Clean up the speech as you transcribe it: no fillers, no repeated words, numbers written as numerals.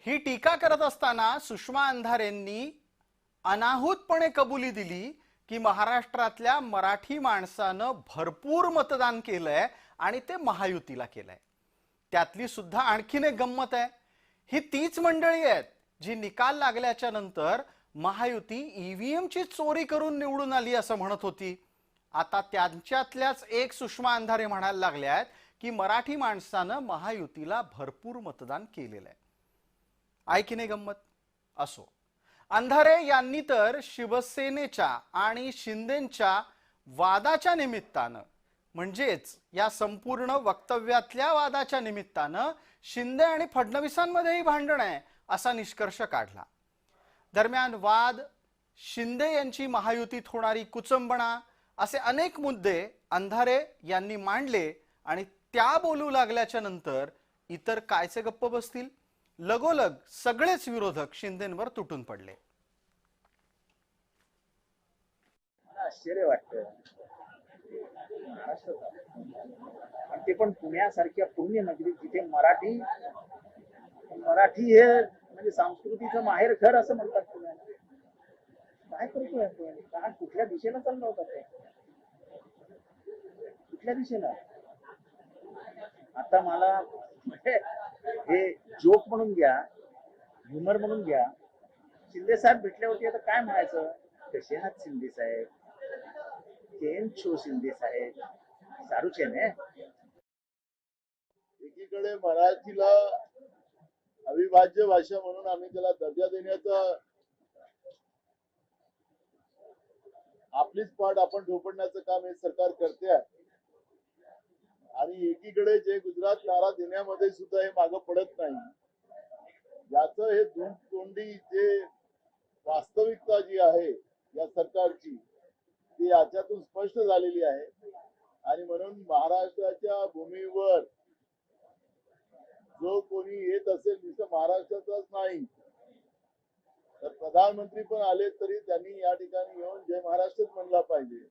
ही टीका करत असताना सुषमा अंधारेंनी अनाहूतपणे कबुली दिली की महाराष्ट्रातल्या मराठी माणसानं भरपूर मतदान केलंय आणि ते महायुतीला केलंय. त्यातली सुद्धा आणखीन एक गंमत आहे. ही तीच मंडळी आहेत जी निकाल लागल्याच्या नंतर महायुती ईव्हीएमची चोरी करून निवडून आली असं म्हणत होती. आता त्यांच्यातल्याच एक सुषमा अंधारे म्हणायला लागल्यात की मराठी माणसानं महायुतीला भरपूर मतदान केलेलं आहे. की नाही गंमत? असो, अंधारे यांनी तर शिवसेनेच्या आणि शिंदेच्या वादाच्या निमित्तानं, म्हणजेच या संपूर्ण वक्तव्यातल्या वादाच्या निमित्तानं शिंदे आणि फडणवीसांमध्येही भांडण आहे असा निष्कर्ष काढला. दरम्यान वाद, शिंदे यांची महायुतीत होणारी कुचंबणा असे अनेक मुद्दे अंधारे यांनी मांडले आणि त्या बोलू लागल्याच्या नंतर इतर कायचे गप्प बसतील. लगोलग सगळेच विरोधक शिंदेंवर तुटून पडले. आश्चर्य वाटतं आणि ते पण पुण्यासारख्या पुण्य नगरीत जिथे मराठी हे म्हणजे संस्कृतीचं माहेर घर असं म्हणतात. पुण्याला काय करतोय आपण? काय कुठल्या दिशेला चाललं होतं ते? कुठल्या दिशेला? आता मला हे जोक म्हणून घ्या, ह्युमर म्हणून घ्या. शिंदे साहेब भेटल्यावरती आता काय म्हणायचं? कसे आहात शिंदे साहेब? केम छो शिंदे साहेब? सारू छे ने. एकीकडे मराठीला अविभाज्य भाषा म्हणून आम्ही त्याला दर्जा देण्याचा आपलीच पाठ आपण झोपडण्याचं काम हे सरकार करते आहे. आणि एकीकडे जे गुजरात नारा देण्यामध्ये सुद्धा हे मागं पडत नाही. याचं हे दोन तोंडी जे वास्तविकता जी आहे या सरकारची ती याच्यातून स्पष्ट झालेली आहे. आणि म्हणून महाराष्ट्राच्या भूमीवर जो कोणी येत असेल, नुसतं महाराष्ट्राचाच नाही तर प्रधानमंत्री पण आले तरी त्यांनी या ठिकाणी येऊन जय महाराष्ट्रच म्हणला पाहिजे.